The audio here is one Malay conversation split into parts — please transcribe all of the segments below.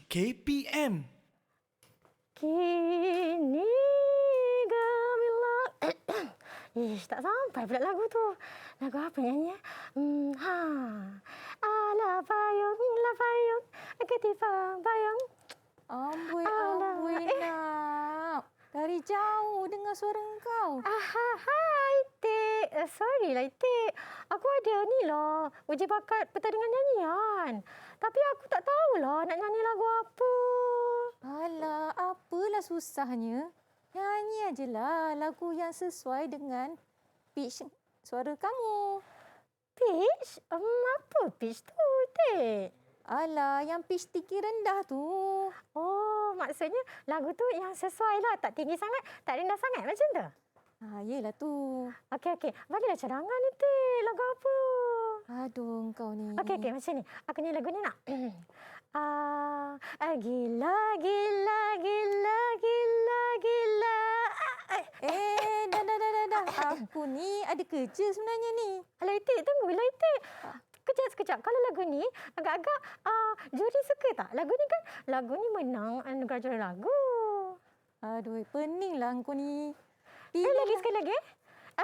KPM. Kini gemilang. Tak sampai pula lagu tu. Lagu apa nyanyi? La payung, ketimbang payung. Amboi nak. Dari jauh dengar suara engkau. Hai, Itik. Sorry lah, Itik. Aku ada ni lah, uji bakat pertandingan nyanyian. Tapi aku tak tahulah nak nyanyi lagu apa. Alah, apalah susahnya. Nyanyi ajalah lagu yang sesuai dengan pitch suara kamu. Pitch? Apa pitch tu, Itik? Alah, yang pitch tinggi rendah tu. Oh, maksudnya lagu tu yang sesuai lah. Tak tinggi sangat, tak rendah sangat macam tu? Yelah tu. Okey. Bagilah cadangan ni, Tik. Lagu apa? Aduh, engkau ni. Okey, macam ni. Aku nyanyi lagu ni nak? Gila, gila, gila, gila, gila. Dah. Aku ni ada kerja sebenarnya ni. Alah, Itik, tunggulah, Itik. Sekejap. Kalau lagu ni agak-agak juri suka tak? Lagu ni menang anugerah juara lagu. Aduh, peninglah engkau ni. Sekali lagi.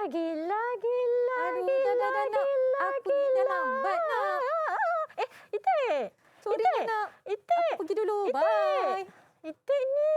Gila, gila, Aduh, gila, dah. gila, Aku ni dah lambat nak. Itik. Sorry Itik. nak. Itik. Aku pergi dulu. Itik. Bye. Itik ni.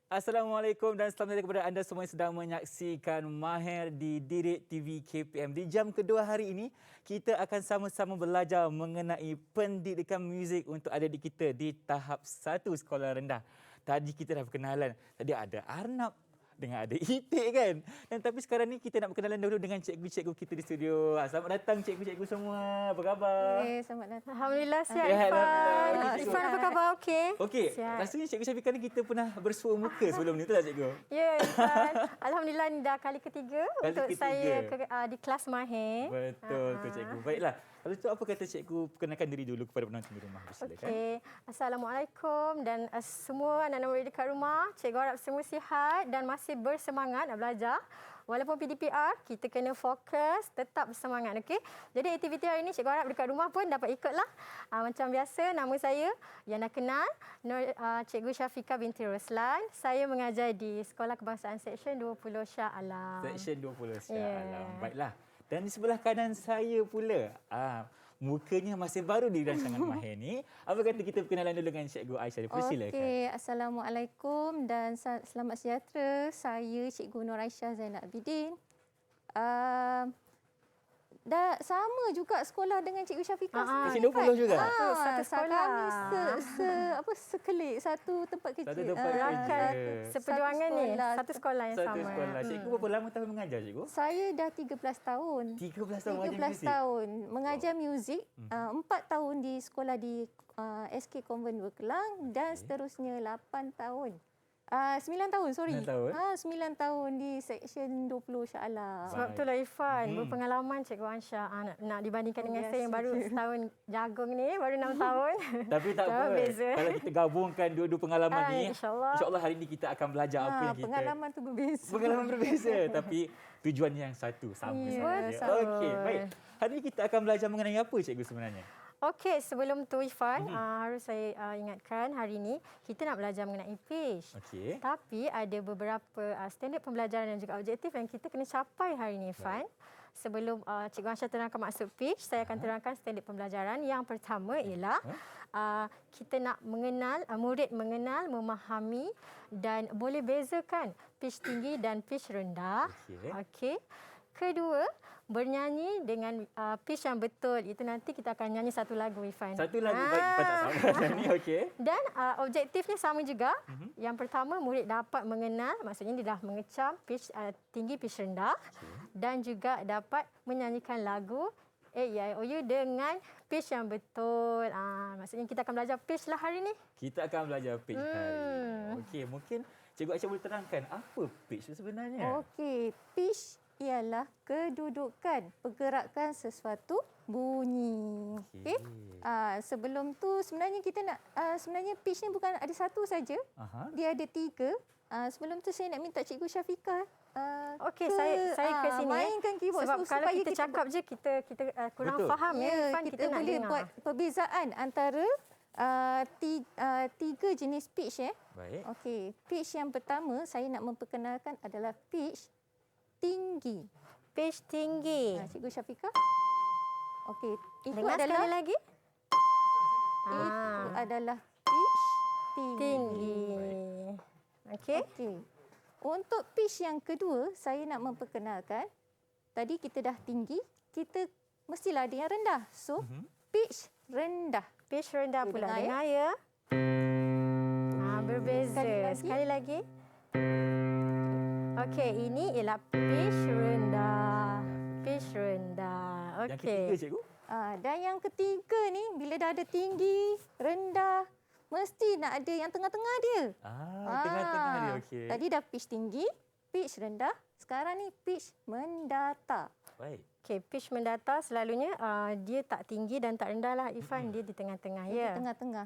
Assalamualaikum dan selamat datang kepada anda semua yang sedang menyaksikan Mahir di Direct TV KPM. Di jam kedua hari ini, kita akan sama-sama belajar mengenai pendidikan muzik untuk adik-adik kita di tahap 1 sekolah rendah. Tadi kita dah perkenalan. Tadi ada Arnab dengan ada Itik kan. Dan tapi sekarang ni kita nak berkenalan dulu dengan cikgu-cikgu kita di studio. Selamat datang cikgu-cikgu semua. Apa khabar? Selamat datang. Alhamdulillah sihat, Sihat, Ifan. Alhamdulillah. Okey, Ifan apa khabar? Okey? Okey, Sihat. rasanya Cikgu Syafiqah ni kita pernah bersua muka sebelum ni, betul tak cikgu? Ya, Ifan. Alhamdulillah ni dah kali ketiga Kali untuk ketiga. saya di kelas Mahir. Betul tu cikgu. Baiklah. Kalau itu apa kata cikgu perkenalkan diri dulu kepada penonton di rumah. Silakan. Okey. Assalamualaikum dan semua anak-anak murid dekat rumah. Cikgu harap semua sihat dan masih bersemangat nak belajar. Walaupun PDPR, kita kena fokus, tetap bersemangat. Okey. Jadi aktiviti hari ini cikgu harap dekat rumah pun dapat ikutlah. Macam biasa, nama saya yang dah kenal, Cikgu Syafiqah binti Roslan. Saya mengajar di Sekolah Kebangsaan Seksyen 20 Shah Alam. Seksyen 20 Shah Yeah. Alam. Baiklah. Dan di sebelah kanan saya pula, mukanya masih baru di rancangan Mahir ni. Apa kata kita perkenalan dulu dengan Cikgu Aisyah. Persilakan. Okey, Assalamualaikum dan selamat sejahtera. Saya Cikgu Nur Aisyah Zainal Abidin. Dah sama juga sekolah dengan Cikgu Syafiqah. Seksyen 20 juga? Satu sekolah. Kami sekelik, satu tempat kerja. Satu tempat kerja. Rakan seperjuangan ni, sekolah. satu sekolah yang Satu sama. sekolah. Cikgu berapa lama tahun mengajar cikgu? Saya dah 13 tahun. 13 tahun mengajar 13 muzik. tahun mengajar muzik, 4 tahun di sekolah di SK Convent Berkelang dan seterusnya 8 tahun. 9 tahun, sorry. 9 tahun? 9 tahun di Seksyen 20 Shah Alam. Sebab itulah Ifan, berpengalaman Cikgu Aisyah. Nak dibandingkan dengan saya yang baru setahun jagung ni, baru 6 tahun. Tapi tak Jauh apa. beza. Kalau kita gabungkan dua-dua pengalaman ni, InsyaAllah hari ini kita akan belajar apa yang kita... Pengalaman tu berbeza. Pengalaman berbeza tapi tujuannya yang satu, sama sebenarnya. betul. Okey, baik. Hari ini kita akan belajar mengenai apa cikgu sebenarnya? Okey, sebelum tu Ifan, harus saya ingatkan hari ini kita nak belajar mengenai pitch. Okey. Tapi ada beberapa standard pembelajaran dan juga objektif yang kita kena capai hari ini Ifan. Sebelum Cikgu Aisyah terangkan maksud pitch, saya akan terangkan standard pembelajaran. Yang pertama ialah kita nak mengenal, murid mengenal, memahami dan boleh bezakan pitch tinggi dan pitch rendah. Okey. Kedua, bernyanyi dengan pitch yang betul. Itu nanti kita akan nyanyi satu lagu, Ifan. Satu lagu baik, Ifan tak sabar ni, okey. Dan objektifnya sama juga. Yang pertama, murid dapat mengenal, maksudnya dia dah mengecam pitch tinggi, pitch rendah. Dan juga dapat menyanyikan lagu A-E-I-O-U dengan pitch yang betul. Maksudnya kita akan belajar pitch lah hari ni. Kita akan belajar pitch hari ini. Okey, mungkin Cikgu Aisyah boleh terangkan apa pitch tu sebenarnya? Okey, pitch ialah kedudukan pergerakan sesuatu bunyi. Okey. Sebelum tu sebenarnya kita nak sebenarnya pitch ni bukan ada satu saja. Dia ada 3. Sebelum tu saya nak minta Cikgu Syafiqah Okey, saya ke sini. mainkan keyboard Sebab kalau supaya kita cakap je kita kurang Betul. faham ya. Irfan, kita nak boleh dengar. buat perbezaan antara 3 jenis pitch Baik. Okey, pitch yang pertama saya nak memperkenalkan adalah pitch tinggi. Pitch tinggi. Cikgu Syafiqah. Okey, itu Dengar adalah sekali lagi. itu adalah pitch Tinggi. Okey. Okey. Untuk pitch yang kedua, saya nak memperkenalkan, tadi kita dah tinggi, kita mestilah ada yang rendah. So, pitch rendah. Pitch rendah Okey, pula. dengar, Dengar ya. Berbeza. Sekali lagi. Okey, ini ialah pitch rendah. Pitch rendah. Yang Okey. ketiga, Cikgu? Dan yang ketiga ni, bila dah ada tinggi, rendah, mesti nak ada yang tengah-tengah dia. Tengah-tengah dia. Okey. Tadi dah pitch tinggi, pitch rendah. Sekarang ni pitch mendata. Baik. Okey, pitch mendata selalunya dia tak tinggi dan tak rendah lah Irfan. Dia di tengah-tengah ya. Di tengah-tengah.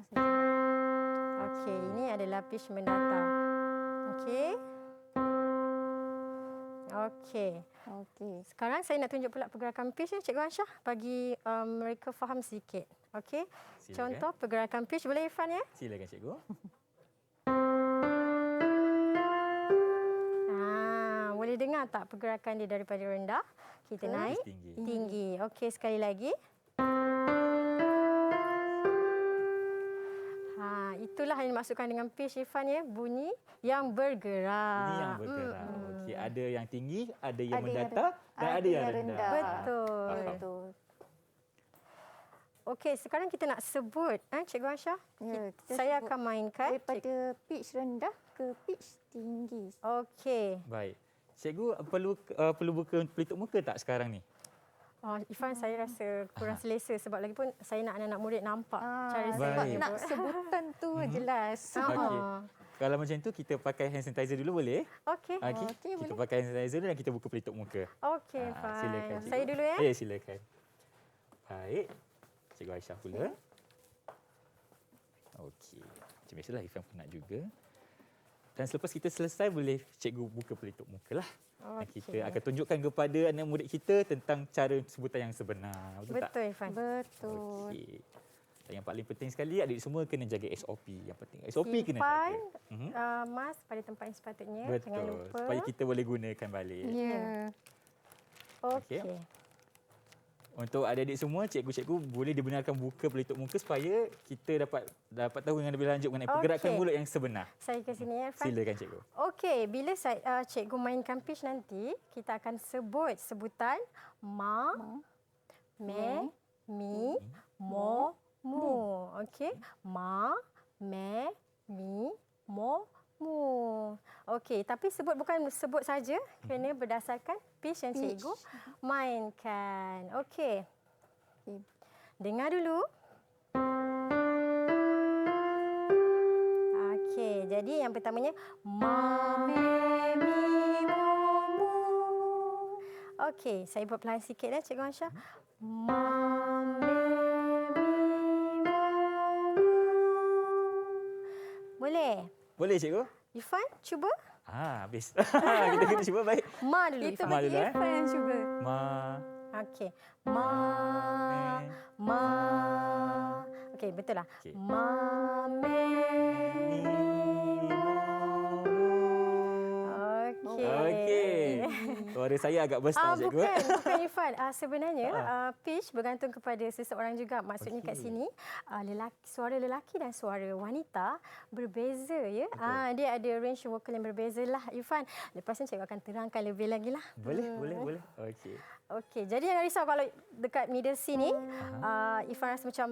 Okey, ini adalah pitch mendata. Okey. Okey. Okey. Sekarang saya nak tunjuk pula pergerakan pitch ya Cikgu Aisyah bagi mereka faham sedikit. Okey. Silakan. Contoh pergerakan pitch boleh Irfan ya? Silakan, Cikgu. Boleh dengar tak pergerakan dia daripada rendah kita naik tinggi. tinggi. Okey, sekali lagi. Itulah yang dimaksudkan dengan pitch Irfan ya, bunyi yang bergerak. Ini yang bergerak. Okey, ada yang tinggi, ada yang Ada yang mendata dan ada yang rendah. Betul. Faham. Betul. Okey, sekarang kita nak sebut Cikgu Aisyah. Ya, kita Saya sebut akan mainkan daripada pitch rendah ke pitch tinggi. Okey. Baik. Cikgu perlu buka pelitup muka tak sekarang ni? Irfan, saya rasa kurang selesa sebab lagi pun saya nak anak-anak murid nampak cara Sebab saya Baik. nak sebutan tu jelas. Okey. Kalau macam tu kita pakai hand sanitizer dulu boleh? Okey. Okey. Okey, Kita boleh. pakai hand sanitizer dulu dan kita buka pelitup muka. Okey, Irfan. Silakan, Cikgu. Saya dulu ya. Ya, silakan. Baik. Cikgu Aisyah pula. Okey. Macam biasalah Irfan penat juga. Dan selepas kita selesai boleh cikgu buka pelitup muka lah. Dan kita akan tunjukkan kepada anak murid kita tentang cara sebutan yang sebenar. Betul tak? Betul Irfan. Betul. Okey. Dan yang paling penting sekali adik semua kena jaga SOP. Yang penting SOP kena Simpan jaga. mask pada tempat yang sepatutnya. Betul. Jangan lupa. Supaya kita boleh gunakan balik. Ya. Okey. Okey. Untuk adik-adik semua, cikgu-cikgu boleh dibenarkan buka pelitup muka supaya kita dapat tahu dengan lebih lanjut mengenai pergerakan Okey. mulut yang sebenar. Saya ke sini ya Irfan. Silakan cikgu. Okey, bila saya cikgu mainkan pitch nanti, kita akan sebut sebutan ma, me, mi, mo, mu. Okey, ma, me, mi, mo, mu. Okey, tapi bukan sebut saja, kena berdasarkan pitch yang cikgu mainkan. Okey. Dengar dulu. Okey, jadi yang pertamanya ma, me, mi, mo, mu. Okey, saya buat perlahan sikit Cikgu Aisyah. Ma, me, mi, mo, mu. Boleh? Boleh cikgu? Irfan, cuba. Habis. Kita kena cuba baik. Ma dulu Itu Irfan. Ma bagi dulu, Irfan yang cuba. Ma, Okey. Ma, ma. Okey, betul lah. Okey. Ma, me, mi, mo, mu. Okey. Okey. Suara saya agak besar cikgu. Bukan Irfan. Sebenarnya pitch bergantung kepada seseorang juga. Maksudnya kat sini suara lelaki dan suara wanita berbeza ya. Dia ada range vokal yang berbeza lah Irfan. Lepas ni cikgu akan terangkan lebih lagi lah. Boleh. Okey. Okey, jadi jangan risau kalau dekat middle C ni Irfan rasa macam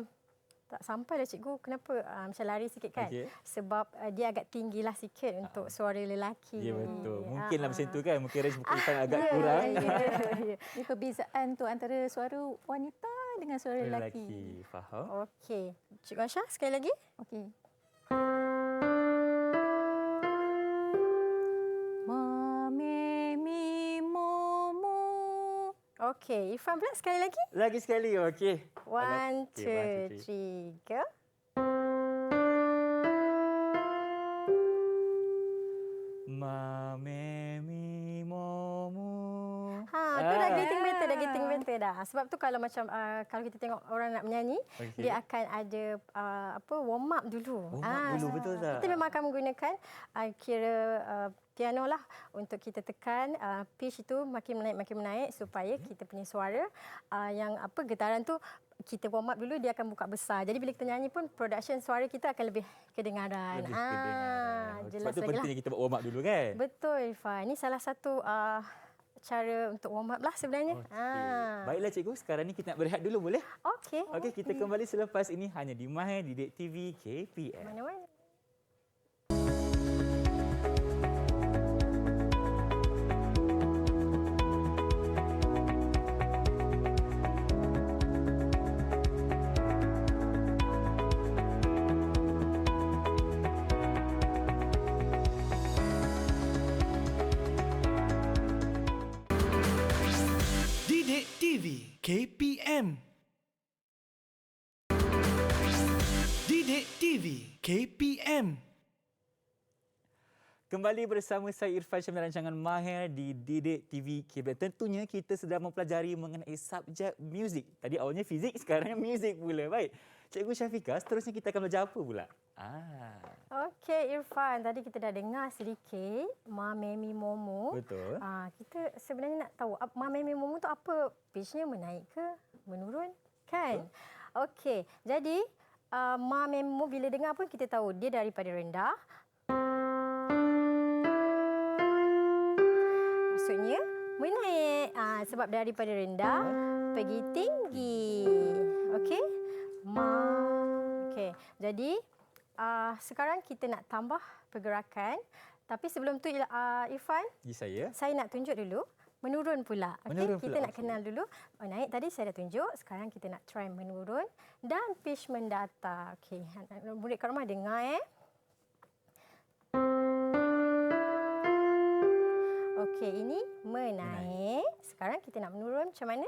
tak sampai lah cikgu. Kenapa? Macam lari sikit kan. Okey. Sebab dia agak tinggilah sikit untuk suara lelaki. Ya betul. Mungkinlah macam tu kan. Mungkin range vocal Irfan agak kurang. Ini perbezaan tu antara suara wanita dengan suara lelaki. Faham. Okey. Cikgu Aisyah sekali lagi. Okey. Ma, me, mi, mo, mo. Okey. Irfan pula sekali lagi. Lagi sekali. Okey. 1, Okey, 2, 3, go. Ma, me, mi, mo, mo. Tu dah getting better dah. Sebab tu kalau macam kalau kita tengok orang nak menyanyi, dia akan ada warm up dulu. Warm up dulu, betul tak? Kita memang akan menggunakan piano lah untuk kita tekan pitch itu makin menaik supaya kita punya suara yang getaran tu kita warm up dulu, dia akan buka besar. Jadi bila kita nyanyi pun production suara kita akan lebih kedengaran. Lebih kedengaran. Jelas Sebab tu lagi pentingnya kita buat warm up dulu kan? Betul Irfan. Ini salah satu cara untuk warm up lah sebenarnya. Baiklah cikgu, sekarang ni kita nak berehat dulu boleh? Okey. Okey, kita kembali selepas ini hanya di Mahir Didik TV KPM. Mana-mana. Didik TV KPM. Didik TV KPM. Kembali bersama saya Irfan Syamil, rancangan Mahir di Didik TV KPM. Tentunya kita sedang mempelajari mengenai subjek muzik. Tadi awalnya fizik, sekarang muzik pula. Baik, Cikgu Syafiqah, seterusnya kita akan belajar apa pula? Okey Irfan, tadi kita dah dengar sedikit Ma, Me, Mi, Mo, Mo. Betul. Kita sebenarnya nak tahu Ma, Me, Mi, Mo, Mo tu apa? Pitch-nya menaik ke menurun? Kan? Okey, jadi Ma, Me, Mi, Mo bila dengar pun kita tahu dia daripada rendah. Maksudnya menaik. Sebab daripada rendah pergi tinggi. Okey? Ma. Okey. Jadi sekarang kita nak tambah pergerakan. Tapi sebelum tu Irfan, saya nak tunjuk dulu. Menurun pula. Okey, kita nak kenal dulu. Naik tadi saya dah tunjuk. Sekarang kita nak try menurun dan pitch mendata. Okey, murid kat rumah dengar Okey, ini menaik. Sekarang kita nak menurun macam mana?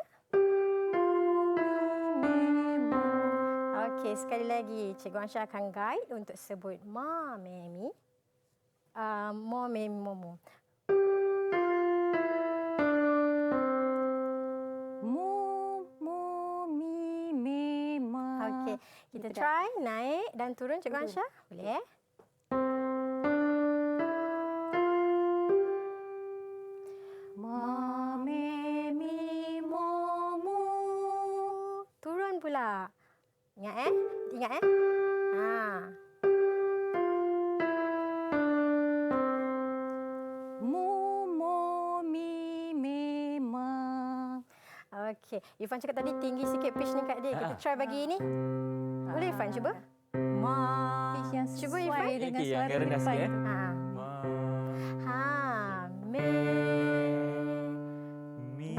Okey, sekali lagi Cikgu Ansha akan guide untuk sebut Ma, Me, Mi. Mo, Me, Mi, Mo, Mo. Mo, mo, mi, me, ma. Okey, kita try naik dan turun Cikgu Ansha. Boleh? Ma, me, mi, mo, mo. Turun pula. Ingat Ingat Mo, mo, mi, me, ma. Okey, Irfan cakap tadi tinggi sikit pitch ni kat dia. Kita try bagi ini. Boleh Irfan cuba? Ma. Pitch yang Cuba, sesuai Irfan. dengan Okey, suara yang rendah Irfan sikit, tu. Me, Mi,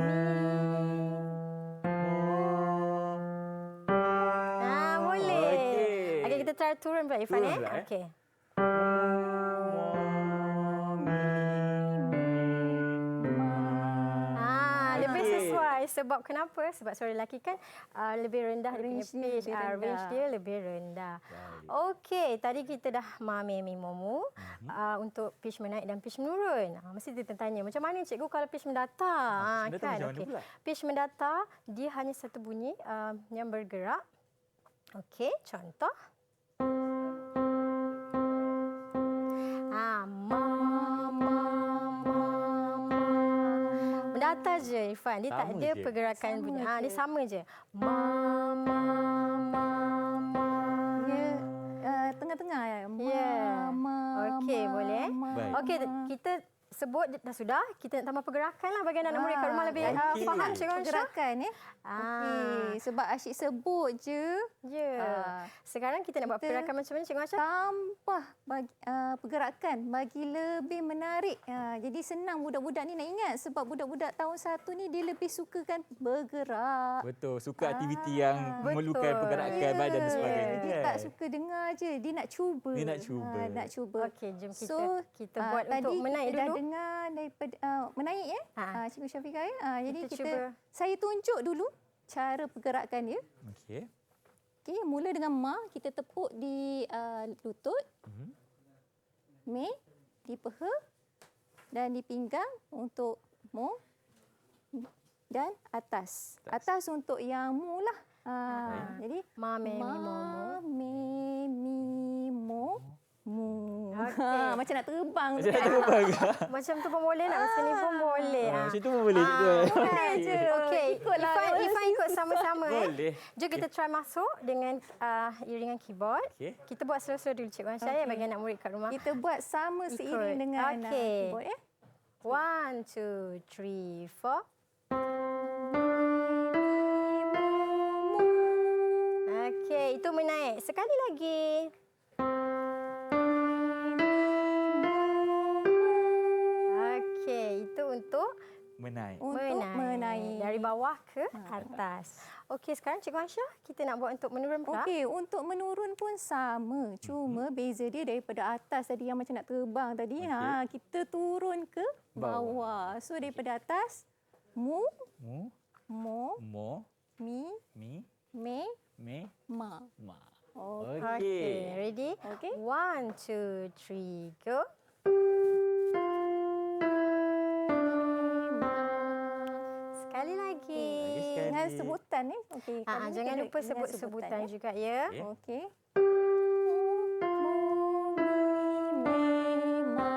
boleh. Okey. Okey, kita try turun pula Irfan Turun pula, Okey. Lebih sesuai. Sebab kenapa? Sebab suara lelaki kan lebih rendah dia punya pitch. Range dia lebih rendah. Okey, tadi kita dah Ma, Me, Mi, Mo, Mo untuk pitch menaik dan pitch menurun. Mesti dia tanya, macam mana cikgu kalau pitch mendata? Pitch mendata macam mana pula? Pitch mendata, dia hanya satu bunyi yang bergerak. Okey, contoh. Mendata je Irfan. Dia tak ada pergerakan bunyi. Dia sama je. Ma. Dia tengah-tengah ya. Ya. Okey, boleh. Baik. Okey, kita sebut dah sudah. Kita nak tambah pergerakan lah bagi anak murid kat rumah lebih okey. faham Cikgu Ansha. Pergerakan Okey, sebab asyik sebut je. Ya. Sekarang kita nak buat kita pergerakan macam mana Cikgu Ansha? Tambah pergerakan bagi lebih menarik. Jadi senang budak-budak ni nak ingat sebab budak-budak tahun 1 ni dia lebih sukakan bergerak. Betul, suka aktiviti yang memerlukan betul. pergerakan badan dan sebagainya. Dia kan? tak suka dengar je, dia nak cuba. Dia nak cuba. Nak cuba. Okey, jom kita So, kita buat tadi untuk menaik kita dah dulu. dengar daripada menaik Cikgu Syafiqah jadi Kita kita cuba. saya tunjuk dulu cara pergerakan dia. Okey. Okey, mula dengan ma, kita tepuk di lutut. Me di peha dan di pinggang untuk mo dan atas. Atas untuk yang mu lah. Jadi Ma, me, mi, mo, mo. me, mi, mo, mu. Okey. Macam nak terbang Macam nak terbang ke? Macam tu pun boleh nak, macam ni pun boleh. Macam tu pun boleh juga. boleh je. Okey, Ikutlah. Ifan ikut sama-sama. Boleh. Jom kita try masuk dengan iringan keyboard. Okey. Kita buat slow-slow dulu Cikgu Ansha ya bagi anak murid kat rumah. Kita buat sama Ikut. seiring dengan Okey. keyboard 1, 2, 3, 4. Okey, itu menaik. Sekali lagi. Okey, itu untuk Menaik. Untuk menaik. dari bawah ke atas. Okey, sekarang Cikgu Ansha, kita nak buat untuk menurun pula. Okey, untuk menurun pun sama. Cuma beza dia daripada atas tadi yang macam nak terbang tadi. Kita turun ke bawah. So daripada atas, mu, Mu, mo, mo, mi, mi, me, me, ma. ma. Okey. Okey, ready? Okey. 1, 2, 3, go. Sekali lagi. sekali. Dengan sebutan ni. Okey. Jangan lupa sebut sebutan juga ya. Okey. Okey. Mu, mi, me, ma.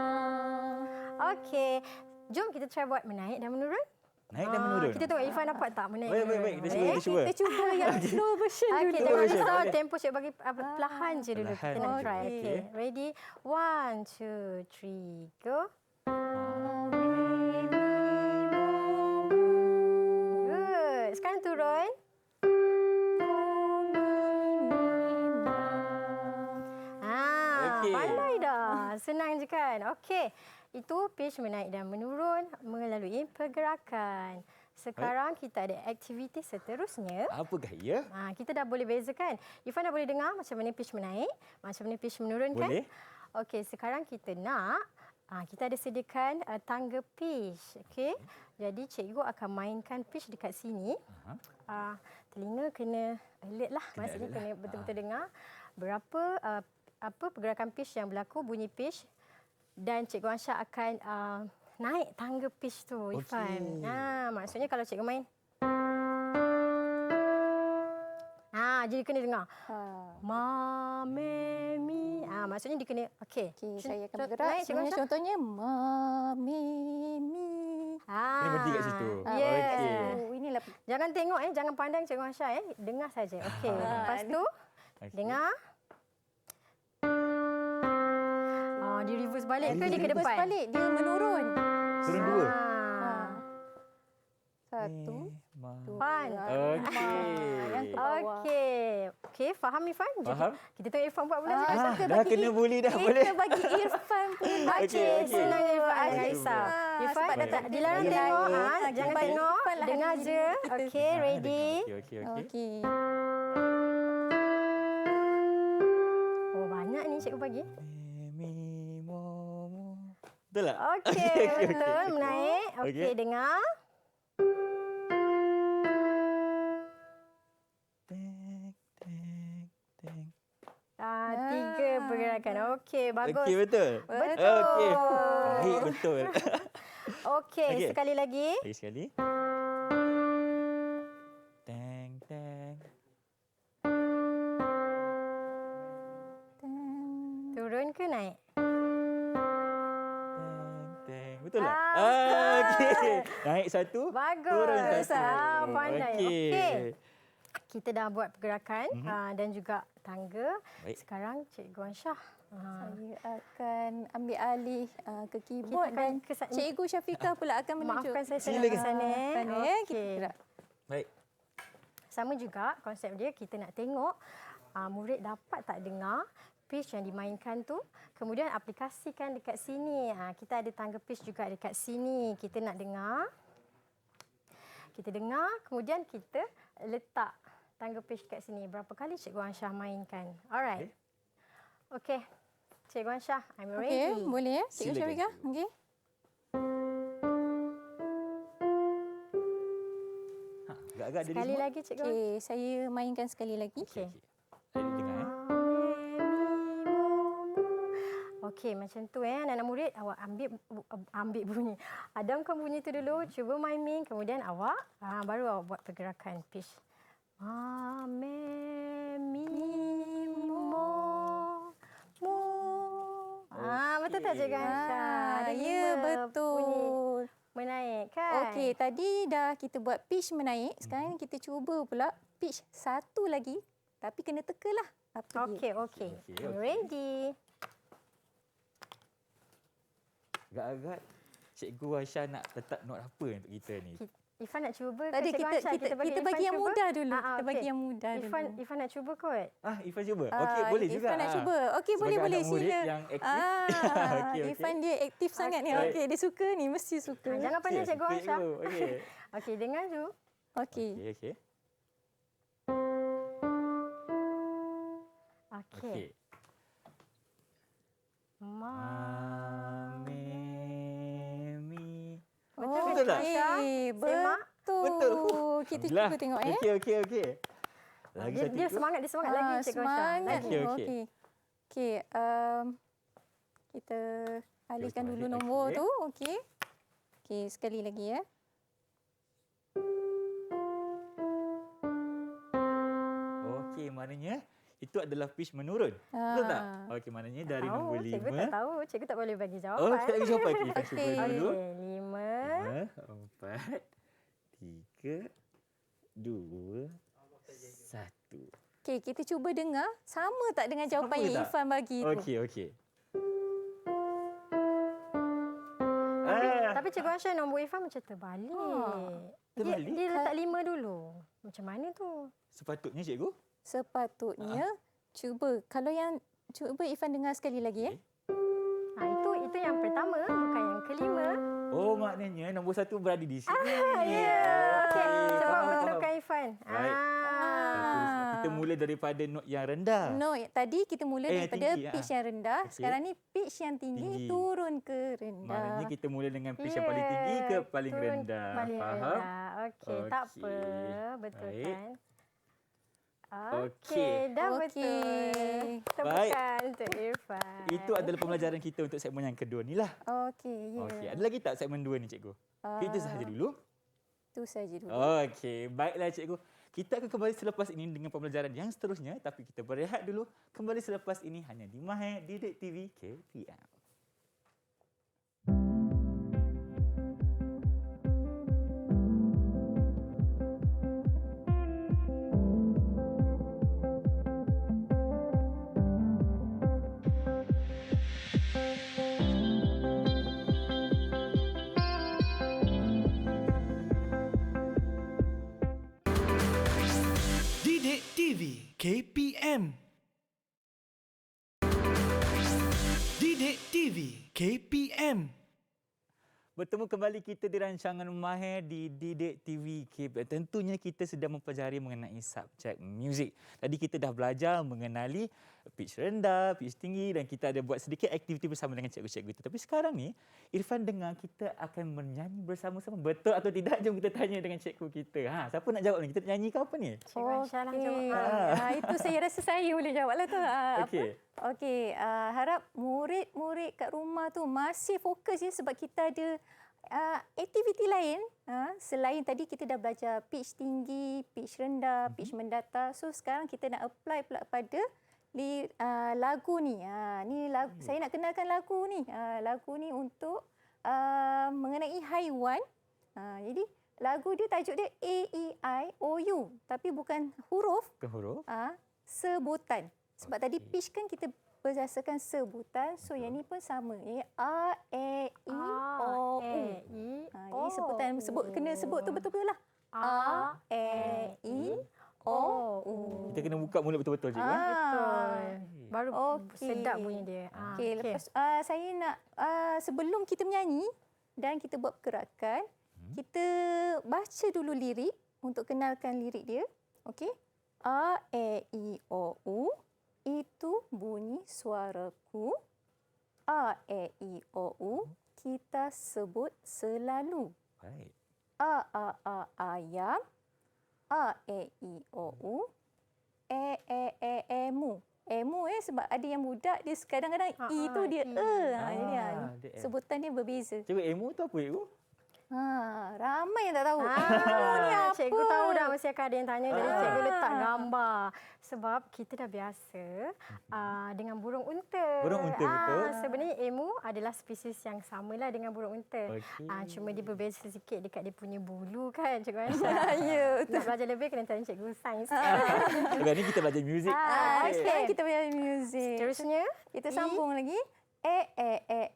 Okey. Jom kita try buat menaik dan menurun. Naik dan menurun. Kita tengok Ifan dapat tak menaik. Baik, menurun. baik, baik. Kita Boleh? cuba. Kita cuba yang slow version Okey, dulu. jangan version, risau boleh. tempo cikgu bagi perlahan je dulu. Kita nak Perlahan. try. Okey. Okey. Ready? 1, 2, 3, go. Good. Sekarang turun. Okey. Pandai dah. Senang je kan? Okey. Itu pitch menaik dan menurun melalui pergerakan. Sekarang kita ada aktiviti seterusnya. Apakah ia? Kita dah boleh bezakan. Ifan dah boleh dengar macam mana pitch menaik, macam mana pitch menurun kan? Boleh. Okey, sekarang kita nak kita ada sediakan tangga pitch. Okey. Jadi cikgu akan mainkan pitch dekat sini. Telinga kena alert lah. Maksudnya kena betul-betul dengar berapa apa pergerakan pitch yang berlaku, bunyi pitch, dan Cikgu Ansha akan naik tangga pitch tu, Ifan. Maksudnya kalau cikgu main, jadi kena dengar. Ma, me, mi. Maksudnya dia kena, okey. Okey, saya akan bergerak. Naik, Cikgu Ansha. Contohnya, ma, mi, mi. Kena berhenti kat situ. Yes. Okey. Inilah Jangan tengok, jangan pandang Cikgu Ansha. Dengar saja. Okey. Lepas tu, Okey. dengar. Dia reverse balik ke dia ke reverse depan? balik, dia menurun. Turun dua. Satu, Faham? Okey. yang ke bawah. Okey, faham Ifan? Faham. Kita tengok Ifan buat pula. kita Dah bagi kena boleh dah, boleh. Kita bagi Irfan pun. Okey, senang je Ifan. Jangan Okey. risau. Ifan, sebab dah tak dilarang ada tengok. lain. Jangan Bagi tengok. Irfan lah Dengar hari je. ini. Okey, ready? Okey. Okey. Oh, banyak ni cikgu bagi. Mi, mo, mo. Betul tak? Okey, betul. Menaik. Okey, Okey. dengar. Teng, teng, teng. 3 pergerakan. Okey, bagus. Okey, betul? Betul. Okey. Baik, betul. Okey, Okey. sekali lagi. Lagi sekali. Teng, teng. Turun ke naik? Teng, teng. Betul tak? betul. Okey. Naik satu. Bagus. Turun satu. Pandai. Okey. Okey. Kita dah buat pergerakan dan juga tangga. Baik. Sekarang Cikgu Ansha Saya akan ambil alih ke keyboard akan dan Cikgu Syafiqah pula akan menunjuk. Maafkan saya Silakan. ke sana. Sana, kita Okey. gerak. Baik. Sama juga konsep dia, kita nak tengok murid dapat tak dengar pitch yang dimainkan tu. Kemudian aplikasikan dekat sini. Kita ada tangga pitch juga dekat sini. Kita nak dengar. Kita dengar, kemudian kita letak tangga pitch dekat sini. Berapa kali Cikgu Ansyah mainkan. Alright. Okey. Cikgu Ansyah, I'm ready. Okey, boleh ya? Cikgu Silakan, Syafiqah. Cikgu. Okey. Agak-agak dari Sekali semua. lagi Cikgu. Okey, saya mainkan sekali lagi. Okey. Ada dengar Okey, macam tu anak-anak murid, awak ambil bunyi. Adamkan bunyi tu dulu, cuba miming, kemudian awak baru awak buat pergerakan pitch. Me mi mo mo. Betul tak Cikgu Ansyah? Ada Ya, 5 bunyi betul. menaik kan? Okey, tadi dah kita buat pitch menaik. Sekarang kita cuba pula pitch satu lagi. Tapi kena tekalah. Apa dia? Okey. I'm ready. Agak-agak Cikgu Aisyah nak letak note apa untuk kita ni? Ifan nak cuba ke Tadi Cikgu kita Ansyah? kita bagi Ifan yang cuba? mudah dulu. Kita okey. bagi yang mudah dulu. Ifan nak cuba kot? Ifan cuba. Okey, boleh juga. Ifan nak cuba. Okey, Sebagai boleh anak murid sila. yang aktif. Okey. Ifan dia aktif sangat ni. Okey. Okey, dia suka ni, mesti suka. Jangan pandai Cikgu Ansyah. Okey. Okey, dengar dulu. Okey. Okey. Okey. Okey. Ma. Me mi. Betul ke Betul tak? Cikgu Ansyah? Semak? Betul. Betul. Kita Alhamdulillah. cuba tengok Okey. Lagi Dia, satu. dia semangat lagi Cikgu Ansyah. Semangat. Lagi. Okey, okey. Okey. Okey, kita alihkan Okey, dulu balik. nombor Okey. tu. Okey. Okey, sekali lagi ya. Okey, maknanya itu adalah pitch menurun. Betul tak? Okey, maknanya dari Tahu, nombor 5. Cikgu tak tahu. Cikgu tak boleh bagi Oh, jawapan. kita lagi jawapan. Kita cuba Okey. dulu. Okey, 5. 4, 3, 2, 1. Okey, kita cuba dengar sama tak dengan jawapan Sama yang tak? Ifan bagi tu. Okey. Tapi Cikgu Ansyah nombor Ifan macam terbalik. Terbalik? Dia letak 5 dulu. Macam mana tu? Sepatutnya cikgu. Sepatutnya cuba cuba Ifan dengar sekali lagi ya. Itu yang pertama, bukan yang kelima. Oh, maknanya nombor 1 berada di sini. Ya. Okey, cuba faham. betulkan Ifan. Baik. Kita mula daripada note yang rendah. No, tadi kita mula yang daripada tinggi, pitch yang rendah. Okey. Sekarang ni pitch yang tinggi Tinggi. turun ke rendah. Maknanya kita mula dengan pitch yang paling tinggi ke paling turun rendah. Paling Faham? rendah. Okey, tak Okey. apa. Betul Baik. kan? Okey. Okey, dah Okey. betul. Tepukan untuk Irfan. Itu adalah pembelajaran kita untuk segmen yang kedua ni lah. Okey, ya. Okey, ada lagi tak segmen 2 ni cikgu? Kita sahaja dulu. Itu saja dulu. Okey, baiklah cikgu. Kita akan kembali selepas ini dengan pembelajaran yang seterusnya. Tapi kita berehat dulu. Kembali selepas ini hanya di Mahir Didik TV KPM. Didik TV KPM. Didik TV KPM. Bertemu kembali kita di rancangan Mahir di Didik TV KPM. Tentunya kita sedang mempelajari mengenai subjek muzik. Tadi kita dah belajar mengenali pitch rendah, pitch tinggi dan kita ada buat sedikit aktiviti bersama dengan cikgu-cikgu itu. Tapi sekarang ni, Irfan dengar kita akan menyanyi bersama-sama. Betul atau tidak? Jom kita tanya dengan cikgu kita. Siapa nak jawab ni? Kita nak nyanyi ke apa ni? Cikgu Ansyah lah jawab. Itu saya rasa saya boleh jawablah tu. Okey. Okey, harap murid-murid kat rumah tu masih fokus ya sebab kita ada aktiviti lain. Selain tadi kita dah belajar pitch tinggi, pitch rendah, pitch mendatar. So sekarang kita nak apply pula pada lagu ni. Ni lagu, saya nak kenalkan lagu ni. Lagu ni untuk mengenai haiwan. Jadi lagu dia tajuk dia A-E-I-O-U. Tapi bukan huruf, Ke huruf? sebutan. Sebab tadi pitch kan kita berdasarkan sebutan. So yang ni pun sama. A, E, I, O, U. Jadi sebutan kena sebut tu betul-betul lah. A, E, I, O, U. Kita kena buka mulut betul-betul je. Betul. Baru Okey. sedap bunyi dia. Okey, lepas saya nak sebelum kita menyanyi dan kita buat pergerakan, kita baca dulu lirik untuk kenalkan lirik dia. Okey. A, E, I, O, U. Itu bunyi suaraku. A, E, I, O, U. Kita sebut selalu. Baik. A, ayam. A, E, I, O, U. Emu. Emu sebab ada yang budak dia kadang-kadang I tu dia Jadi dia sebutan dia berbeza. Cikgu, emu tu apa, cikgu? Ramai yang tak tahu. Ni apa? Cikgu tahu dah mesti akan ada yang tanya. Jadi cikgu letak gambar. Sebab kita dah biasa dengan burung unta. Burung unta, betul. Sebenarnya emu adalah spesies yang samalah dengan burung unta. Okey. Cuma dia berbeza sikit dekat dia punya bulu kan, Cikgu Aisyah. Ya, Nak belajar lebih kena tanya cikgu sains. Sekarang ni kita belajar muzik. Sekarang kita belajar muzik. Seterusnya, Kita sambung lagi.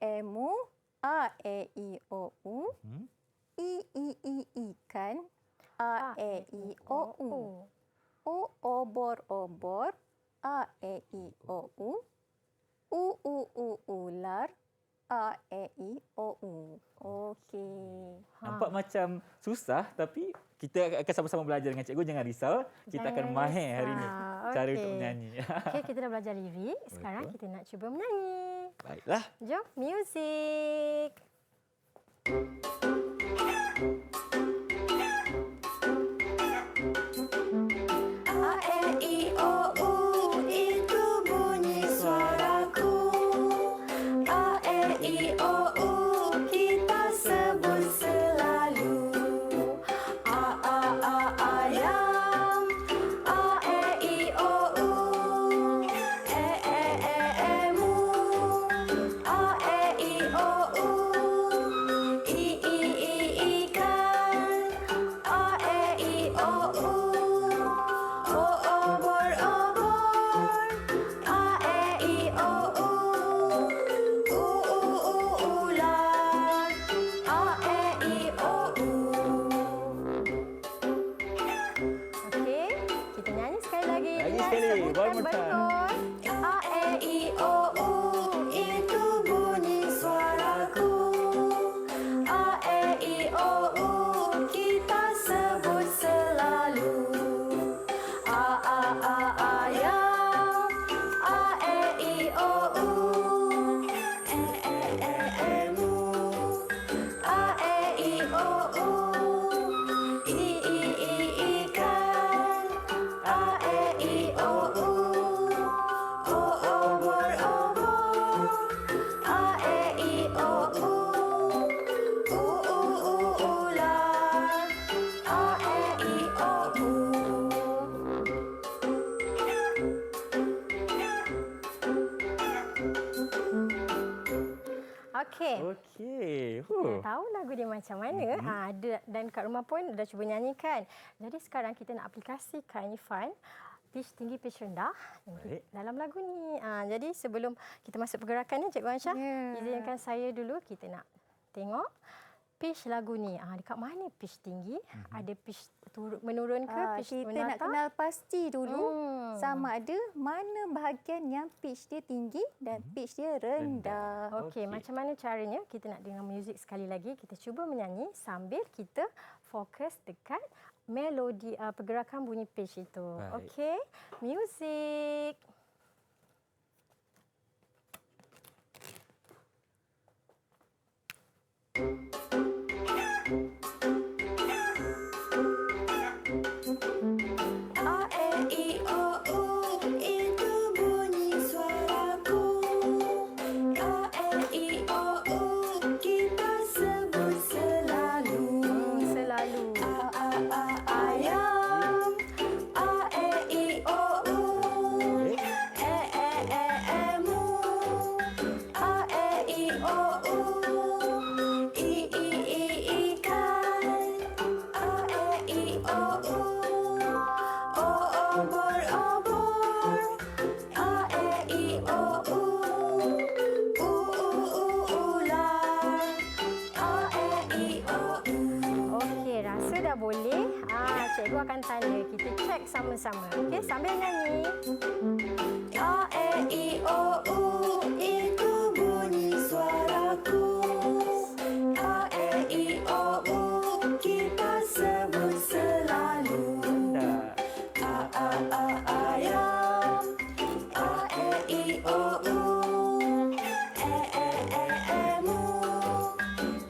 Emu. A, E, I, O, U. I, ikan. A, E, I, O, U. O, obor. A, E, I, O, U. Ular. A, E, I, O, U. Okey. Nampak macam susah tapi kita akan sama-sama belajar dengan cikgu. Jangan risau. Kita akan Jangan mahir hari ni risau. cara Okey. untuk menyanyi. okey, kita dah belajar lirik. Sekarang kita nak cuba menyanyi. Baiklah. Jom, music. A, E, I, O, U. Itu bunyi suaraku. A, E, I, O, U. Kita sebut selalu. A, ayam. A, E, I, O, U. Emu. A, E, I, O, U. Ikan. A, E, I, O, U. O, obor. A, E, I, O, U. Ular. A, E, I, O, U. Okey, kita nyanyi sekali lagi. Lagi Ingat sekali. sebutkan One more time. betul. A, E, I, O, U. Itu bunyi suaraku. A, E, I, O, U. Kita sebut selalu. A, ayam. A, E, I, O, U. Emu. A, E, I, O, U. Ikan. A, E, I, O, U. O, obor. A, E, I, O, U. Ular. A, E, I, O, U. Okey. Okey. Dah tahu lagu dia macam mana. Dan kat rumah pun dah cuba nyanyikan. Jadi sekarang kita nak aplikasikan Ifan pitch tinggi, pitch rendah Baik. dalam lagu ni. Jadi sebelum kita masuk pergerakan ni, Cikgu Aisyah, izinkan saya dulu kita nak tengok pitch lagu ni. Dekat mana pitch tinggi? Ada pitch menurun ke? Pitch Kita nak menatap? kenal pasti dulu sama ada mana bahagian yang pitch dia tinggi dan pitch dia rendah. Okey, macam mana caranya? Kita nak dengar muzik sekali lagi. Kita cuba menyanyi sambil kita fokus dekat melodi pergerakan bunyi pitch itu. Baik. Okey, muzik. A, E, I, O, U. Itu bunyi suaraku. A, E, I, O, U. Kita sebut selalu. Selalu. Ayam. A, E, I, O, U. Emu. A, E, I, O, U. Ikan. dah boleh, cikgu akan tanda. Kita cek sama-sama. Okey, sambil nyanyi. A, E, I, O, U, itu bunyi suaraku. A, E, I, O, U, kita sebut selalu. Ayam. A, E, I, O, U. Emu.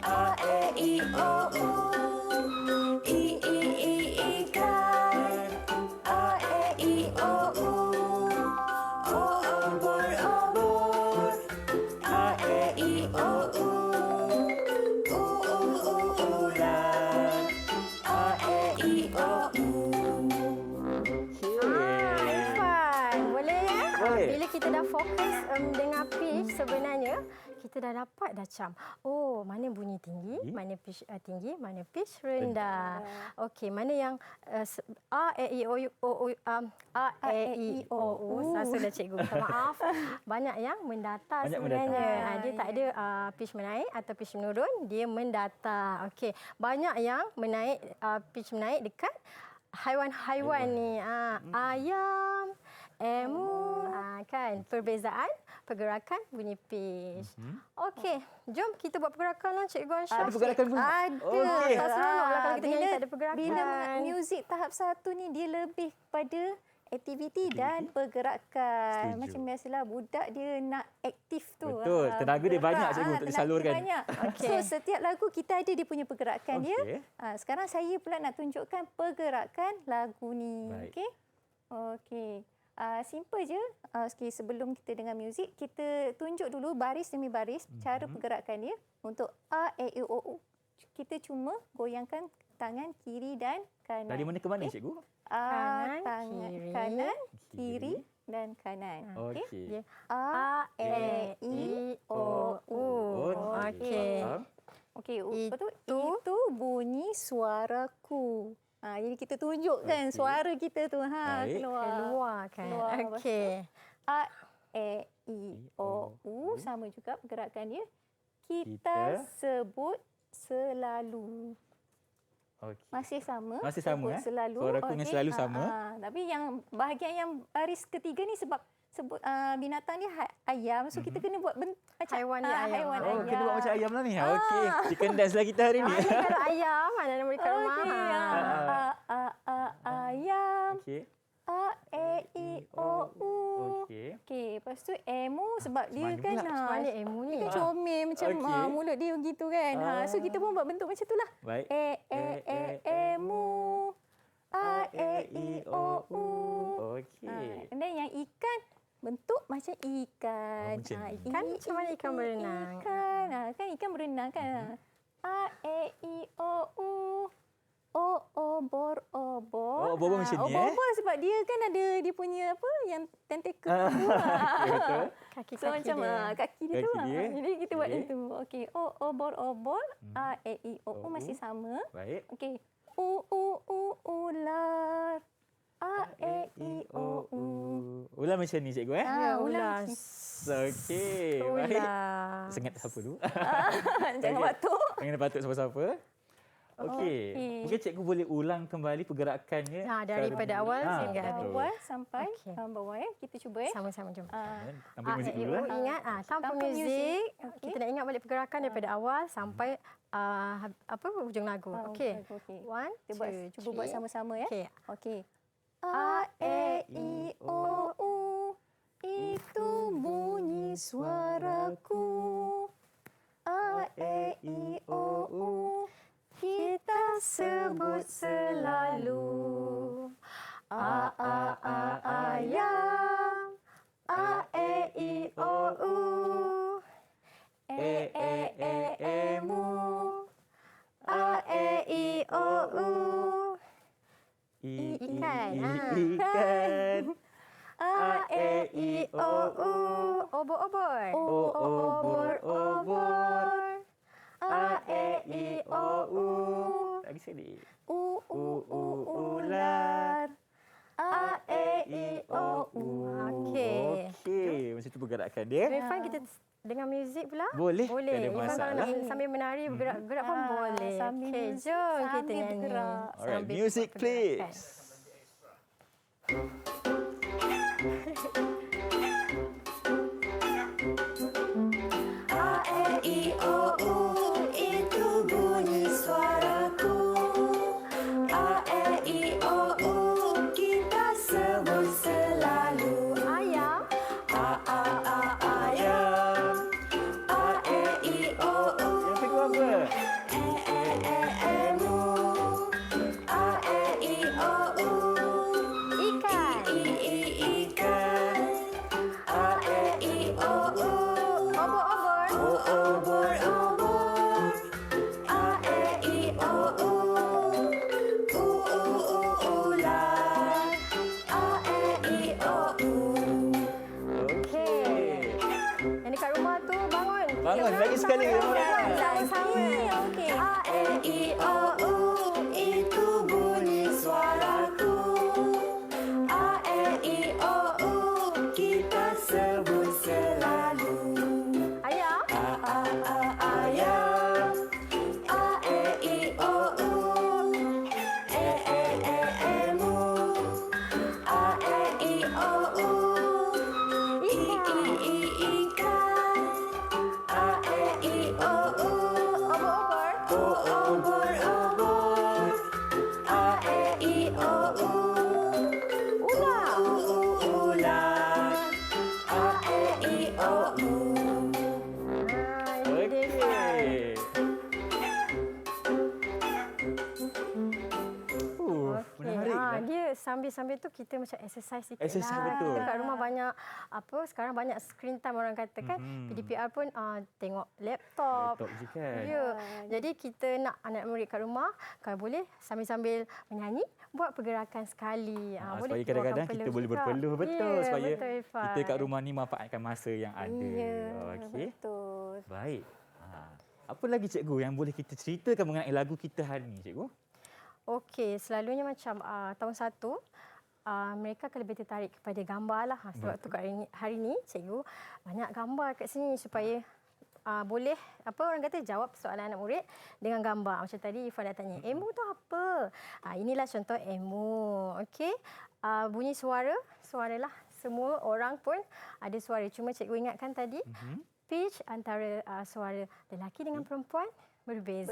A, E, I, O, U. Ikan. A, E, I, O, U. Obor-obor. A, E, I, O, U. Ular. A, E, I, O, U. Irfan, boleh ya? Boleh. Bila kita dah fokus dengan pitch sebenarnya, kita dah dapat dah cam. Oh, mana bunyi tinggi, mana pitch tinggi, mana pitch rendah. Okey, mana yang A, E, I, O, U, A, E, I, O, U. Saya dah cikgu, minta maaf. Banyak yang mendatar Banyak sebenarnya. mendatar. Dia tak ada pitch menaik atau pitch menurun, dia mendatar. Okey, banyak yang menaik pitch menaik dekat haiwan-haiwan ni. Ayam, emu, kan perbezaan pergerakan bunyi pitch. Okey, jom kita buat pergerakan lah Cikgu Ansha. Ada pergerakan bunyi? Ada. Okey. Tak seronoklah kalau kita nyanyi tak ada pergerakan. Bila muzik tahap 1 ni dia lebih pada aktiviti dan pergerakan. Setuju. Macam biasalah budak dia nak aktif tu. Betul. Tenaga dia banyak, cikgu, untuk tenaga disalurkan. dia banyak. Okey. So setiap lagu kita ada dia punya pergerakan dia. Okey. Sekarang saya pula nak tunjukkan pergerakan lagu ni. Baik. Okey. Okey. Simple je. Okay, sebelum kita dengar muzik, kita tunjuk dulu baris demi baris cara pergerakan dia. Untuk A, E, I, O, U. Kita cuma goyangkan tangan kiri dan kanan. Dari mana ke mana, cikgu? Kanan, Tangan kiri. kanan, kiri dan kanan. Okey. Okey. Dia A, E, I, O, U. Okey. Faham? Okey, apa tu? Itu bunyi suaraku. Jadi kita tunjukkan Okey. suara kita tu Baik. keluar. keluar kan. Keluar. Okey. A, E, I, O, U. Sama juga pergerakan dia. Kita sebut selalu. Okey. Masih sama. Masih sama, sebut selalu. Suaraku dengan Okey. selalu sama. Tapi yang bahagian yang baris ketiga ni sebab sebut binatang dia ayam. So kita kena buat macam Haiwan dia ayam. Haiwan Oh, ayam. kena buat macam ayam lah ni. Okey. Chicken dance lah kita hari ni. Mana kalau ayam, mana nama dekat rumah. Okey. Ayam. Okey. A, E, I, O, U. Okey. Okey, lepas tu emu sebab dia Mana kan pula? Mana emu ni? dia kan comel macam Okey. mulut dia begitu kan. So kita pun buat bentuk macam itulah. Baik. Emu. A, E, I, O, U. Okey. And then yang ikan bentuk macam ikan. Oh, macam ni. Ikan macam mana ikan berenang? Ikan. Kan ikan berenang kan. A, E, I, O, U. O, obor, obor. Oh, obor macam ni, Obor sebab dia kan ada dia punya apa yang tentacle tu. Okey, betul. Kaki-kaki So macam dia. kaki dia tu. Kaki dia. Jadi kita buat Okey. itu. Okey. O, obor, obor. A, E, I, O, U masih sama. Baik. Okey. Ular. A, E, I, O, U. Ulang macam ni, cikgu eh? Ular. Okey. Baik. Ular. Sengat siapa dulu? Jangan Okey. batuk. Jangan batuk siapa-siapa. Okey. Okey. Mungkin cikgu boleh ulang kembali pergerakannya. Daripada awal sehingga habis. betul. Awal sampai Okey. bawah ya. Kita cuba ya. Sama-sama jom. Tanpa muzik dulu lah. Ingat tanpa Tanpa muzik, muzik. kita nak ingat balik pergerakan daripada awal sampai apa hujung lagu. Okey. Okey. One, Kita buat, two, cuba buat three. sama-sama ya. Okey. Okey. A, E, I, O, U. Itu bunyi suaraku. A, E, I, O, U. Kita sebut selalu. Ayam. A, E, I, O, U. Emu. A, E, I, O, U. Ikan. Ikan. A, E, I, O, U. Obor-obor. Obor. A, E, I, O, U. Lagi sekali. Ular. A, E, I, O, U. Okey. Okey. macam tu pergerakan dia. Irfan kita dengan muzik pula? Boleh, Boleh. tak ada Irfan kalau masalah. nak sambil menari bergerak-gerak pun boleh. sambil Okey, muzik, jom kita sambil nyanyi. bergerak. Alright, Sambil music buat pergerakan. please. A, E, I, O, U, itu bunyi suaraku. A, E, I, O, U, kita sebut selalu. Ayam. Ayam. A, E, I, O, U. Yang kedua apa? Emu. A, E, I, O, U. Ikan. Ikan. A, E, I, O, U. Obor-obor. Obor-obor. A, E, I, O, U. Ular. A, E, I, O, U. Okey. Yang dekat rumah tu bangun. Bangun, lagi sekali. Sama-sama. Okey. A, E, I, O, U. Itu bunyi suaraku. A, E, I, O, U. Kita sebut selalu. Ayam. Ayam. A, E, I, O, U. Emu. A, E, I, O, U. Ikan. A, E, I, O, U. Obor-obor. Obor-obor. A, E, I, O, U. Ular. Ular. A, E, I, O, U. Ini dia, Irfan. Okey. Menarik. Dia sambil-sambil tu kita macam exercise sikit Exercise, lah. betul. Kita kat rumah banyak sekarang banyak screen time orang kata kan. PDPR pun tengok laptop. Laptop je kan. Ya. Jadi kita nak anak murid kat rumah kalau boleh sambil-sambil menyanyi buat pergerakan sekali. Supaya kadang-kadang kita boleh berpeluh betul Ya, supaya betul, Irfan. kita kat rumah ni manfaatkan masa yang ada. Ya, Okey. betul. Baik. Apa lagi cikgu yang boleh kita ceritakan mengenai lagu kita hari ni, cikgu? Okey, selalunya macam tahun 1 mereka akan lebih tertarik kepada gambar lah. Sebab tu kat hari ni cikgu banyak gambar kat sini supaya boleh orang kata jawab soalan anak murid dengan gambar. Macam tadi Irfan dah tanya, emu tu apa? Inilah contoh emu. Okey. Bunyi suara lah. Semua orang pun ada suara. Cuma cikgu ingatkan tadi pitch antara suara lelaki dengan perempuan berbeza.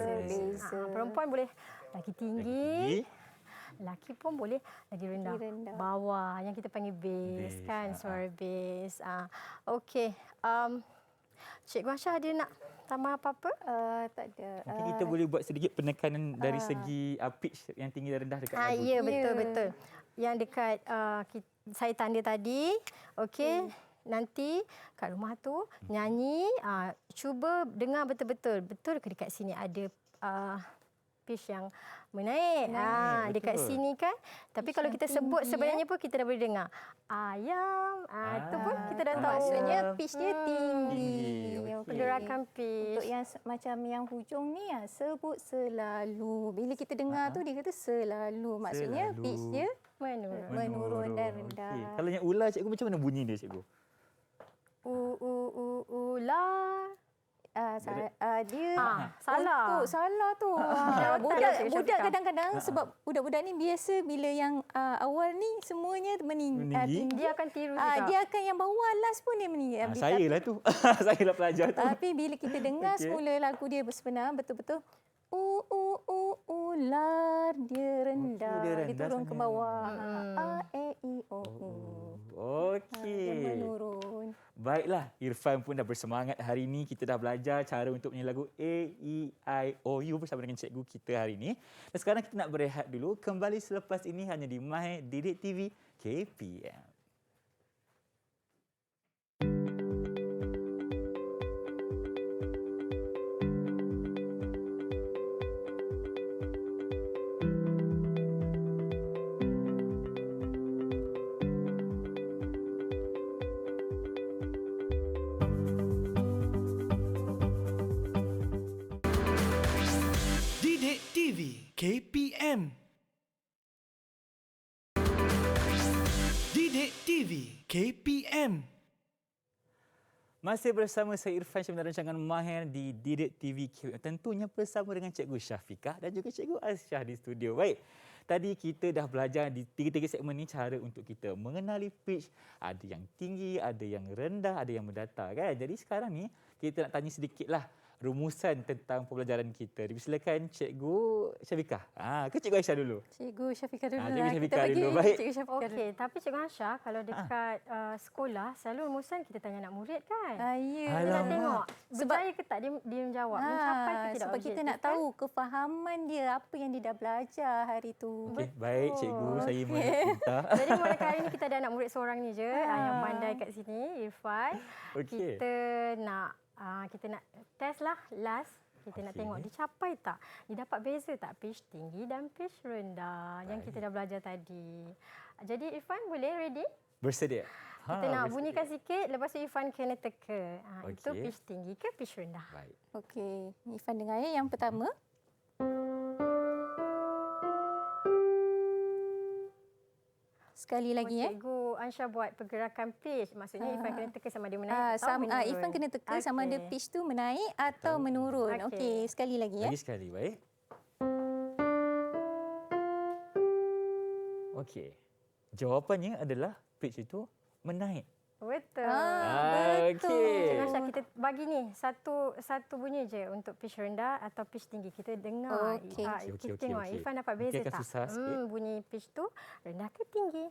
Perempuan boleh lagi tinggi, lelaki pun boleh lagi rendah. Bawah yang kita panggil bass kan, suara bass. Okey. Cikgu Asha ada nak tambah apa-apa? Tak ada. Mungkin kita boleh buat sedikit penekanan dari segi pitch yang tinggi dan rendah dekat lagu. Ya, betul. Yang dekat saya tanda tadi. Okey. Nanti kat rumah tu nyanyi, cuba dengar betul-betul. Betul ke dekat sini ada pitch yang menaik? Dekat betul. sini kan. Tapi kalau kita sebut sebenarnya pun kita dah boleh dengar. Ayam. Itu pun kita dah tahu. Maksudnya pitch dia tinggi. Okey. Pergerakan pitch. Untuk yang macam yang hujung ni sebut selalu. Bila kita dengar tu dia kata selalu. Maksudnya Selalu. pitch dia menurun dan rendah. Okey. Kalau yang ular, cikgu macam mana bunyi dia, cikgu? Ular. Dia salah. salah tu. Budak kadang-kadang sebab budak-budak ni biasa bila yang awal ni semuanya Meninggi. Dia akan tiru juga. dia akan yang bawah last pun dia meninggi. Saya lah tu. Saya lah pelajar tu. Tapi bila kita dengar Okey. semula lagu dia sebenar betul-betul ular dia rendah, dia rendah turun ke sangat. bawah. A E I O U. Dia Okey. menurun. Baiklah, Irfan pun dah bersemangat hari ini. Kita dah belajar cara untuk menyanyi lagu A, E, I, O, U bersama dengan cikgu kita hari ini. Dan sekarang kita nak berehat dulu. Kembali selepas ini hanya di Mahir Didik TV KPM. Didik TV KPM. Didik TV KPM. Masih bersama saya Irfan Syah dalam rancangan Mahir di Didik TV KPM. Tentunya bersama dengan Cikgu Syafiqah dan juga Cikgu Aisyah di studio. Baik, tadi kita dah belajar di tiga-tiga segmen ni cara untuk kita mengenali pitch. Ada yang tinggi, ada yang rendah, ada yang mendatar kan. Jadi sekarang ni kita nak tanya sedikitlah rumusan tentang pembelajaran kita. Dipersilakan Cikgu Syafiqah. Ke Cikgu Aisyah dulu? Cikgu Syafiqah dulu. Cikgu lah. Syafiqah Kita bagi dulu. Baik. Cikgu Syafiqah dulu. Okey, tapi Cikgu Aisyah kalau dekat sekolah selalu rumusan kita tanya anak murid kan. Ya. Kita nak Alamak. tengok Sebab- berjaya ke tak dia menjawab, mencapai ke tidak sebab kita objektif, nak kan? tahu kefahaman dia, apa yang dia dah belajar hari tu. Okey, baik Cikgu, saya Okey. minta. Jadi mulakan hari ni kita ada anak murid seorang ni je yang pandai kat sini, Irfan. Okey. Kita nak test lah last. Kita nak Okey. tengok dia capai tak? Dia dapat beza tak pitch tinggi dan pitch rendah yang kita dah belajar tadi. Jadi Irfan boleh ready? Bersedia? Kita nak bersedia. bunyikan sikit, lepas tu Irfan kena teka. Itu Okey. pitch tinggi ke pitch rendah? Baik. Okey, Ifan dengar ya yang pertama. Sekali lagi ya. Cikgu Ansha buat pergerakan pitch. Maksudnya Irfan kena teka sama dia menaik atau menurun. Ifan kena teka sama ada Okey. pitch tu menaik atau menurun. Okey. Okey, sekali lagi ya. Lagi sekali, baik. Okey. Jawapannya adalah pitch itu menaik. Betul. Betul. Okey. Cikgu Ansha, kita bagi ni satu bunyi je untuk pitch rendah atau pitch tinggi. Kita dengar. Okey. Okey, Kita okey, tengok okey. Irfan dapat beza Mungkin akan tak? susah sikit. Bunyi pitch tu rendah ke tinggi?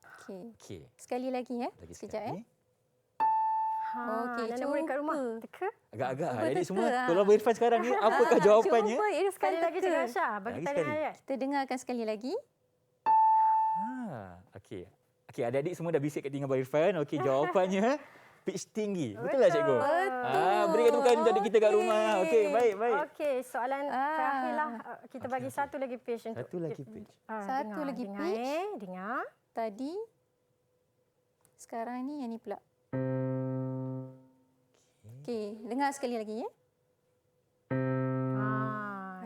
Okey. Okey. Sekali lagi ya. Lagi Sekejap sekali. ya. Okey, dan nak murid kat rumah. cuba. Teka. Agak-agak. Cuba Jadi teka, semua ah. tolong Irfan sekarang ni apakah jawapannya? Cuba Irfan Sekali lagi teka. Cikgu Ansha. Bagi Lagi talian sekali. ayat. Kita dengarkan sekali lagi. Okey. Okey, adik-adik semua dah bisik kat telinga Abang Irfan. Okey, jawapannya pitch tinggi. Betul tak cikgu? Betul. Berikan tepukan untuk adik kita kat rumah. Okey, baik, baik. Okey, soalan terakhirlah. Kita bagi satu lagi pitch untuk Satu lagi pitch. Satu lagi dengar, pitch. Dengar. Tadi. Sekarang ni yang ni pula. Okey, dengar sekali lagi ya.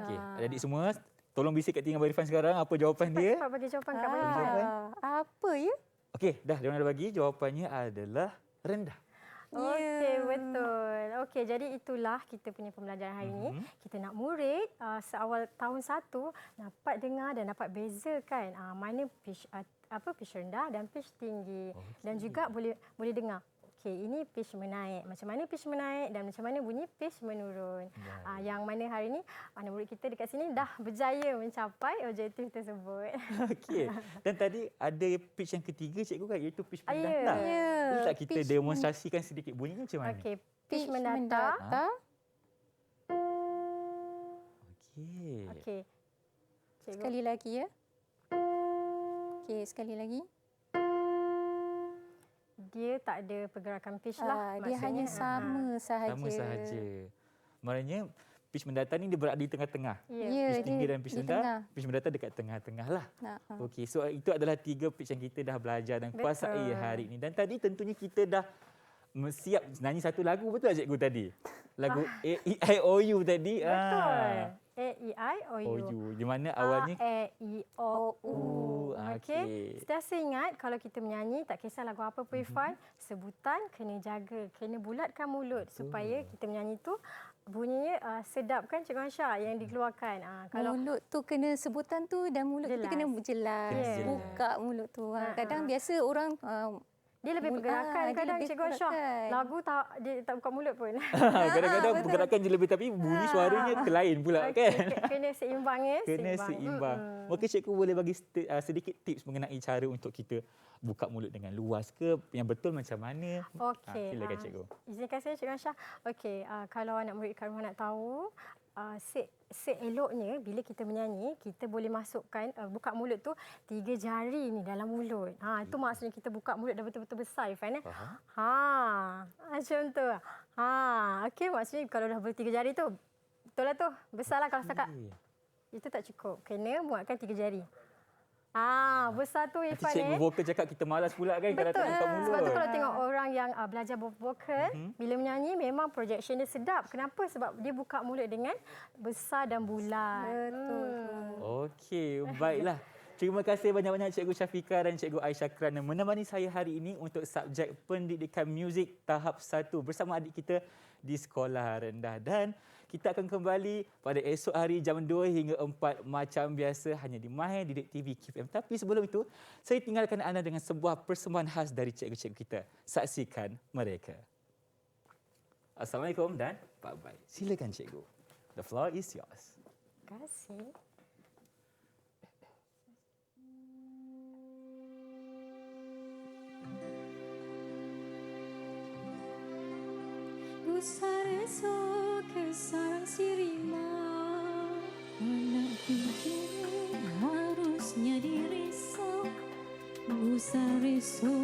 Okey, adik-adik semua tolong bisik kat telinga Abang Irfan sekarang apa jawapan dia. Cepat bagi jawapan kat Abang Irfan. Apa ya? Okey, dah dia orang dah bagi jawapannya adalah rendah. Okey, betul. Okey, jadi itulah kita punya pembelajaran hari ini. Kita nak murid seawal tahun 1 dapat dengar dan dapat bezakan mana pitch pitch rendah dan pitch tinggi. Dan juga boleh dengar. Okey, ini pitch menaik. Macam mana pitch menaik dan macam mana bunyi pitch menurun. Yang mana hari ini anak murid kita dekat sini dah berjaya mencapai objektif tersebut. Okey. Dan tadi ada pitch yang ketiga cikgu kan iaitu pitch Ya. mendatar. Ya. Boleh tak kita Pitch demonstrasikan sedikit bunyinya macam mana? Okey, pitch mendatar. Okey. Okey. Cikgu. Sekali lagi ya. Okey, sekali lagi. Dia tak ada pergerakan pitch lah. Dia hanya sama sahaja. Sama sahaja. Maknanya pitch mendatar ni dia berada di tengah-tengah. Ya. Ya, Pitch tinggi dia dan pitch di rendah. tengah. Pitch mendatar dekat tengah-tengah lah. Nah, Okey, so itu adalah 3 pitch yang kita dah belajar dan kuasai Betul. hari ini. Dan tadi tentunya kita dah siap nyanyi satu lagu, betul tak cikgu tadi? Lagu A, E, I, O, U tadi. Betul. A, E, I, O, O, U. U. Di mana awalnya A, E, O, U. okey. Okey. Sentiasa ingat kalau kita menyanyi, tak kisah lagu apa pun Irfan, sebutan kena jaga, kena bulatkan mulut supaya kita menyanyi tu bunyinya sedap kan Cikgu Ansha yang dikeluarkan. Kalau mulut tu kena sebutan tu dan mulut kita Jelas. kena jelas. Kena jelas. Buka mulut tu. Kadang biasa orang dia lebih pergerakan dia kadang lebih Cikgu Ansha. pergerakan. Lagu tak dia tak buka mulut pun. kadang-kadang pergerakan je lebih tapi bunyi suaranya ke lain pula kan. Kena seimbang ya. Kena seimbang. Mungkin cikgu boleh bagi sedikit tips mengenai cara untuk kita buka mulut dengan luas ke, yang betul macam mana? Okey. Silakan cikgu. Izinkan saya Cikgu Ansha. Okey, kalau anak murid kat rumah nak tahu, seeloknya bila kita menyanyi, kita boleh masukkan buka mulut tu 3 jari ni dalam mulut. Itu maksudnya kita buka mulut dah betul-betul besar Irfan eh. Macam tu. Okey, maksudnya kalau dah ber 3 jari tu betul lah tu. Besarlah kalau setakat. Itu tak cukup. Kena muatkan 3 jari. Besar tu Nanti Irfan cikgu vokal cakap kita malas pula kan kalau tak buka mulut. Sebab tu kalau tengok orang yang belajar vokal, bila menyanyi memang projection dia sedap. Kenapa? Sebab dia buka mulut dengan besar dan bulat. betul. Okey, baiklah. Terima kasih banyak-banyak Cikgu Syafiqah dan Cikgu Aisyah kerana menemani saya hari ini untuk subjek pendidikan muzik tahap 1 bersama adik kita di sekolah rendah. Dan kita akan kembali pada esok hari jam 2 hingga 4 macam biasa hanya di Mahir Didik TV KPM. Tapi sebelum itu, saya tinggalkan anda dengan sebuah persembahan khas dari cikgu-cikgu kita. Saksikan mereka. Assalamualaikum dan bye-bye. Silakan cikgu. The floor is yours. Terima kasih. Gusareso ke sarang sirima, anak pikir harusnya dirisau. Gusareso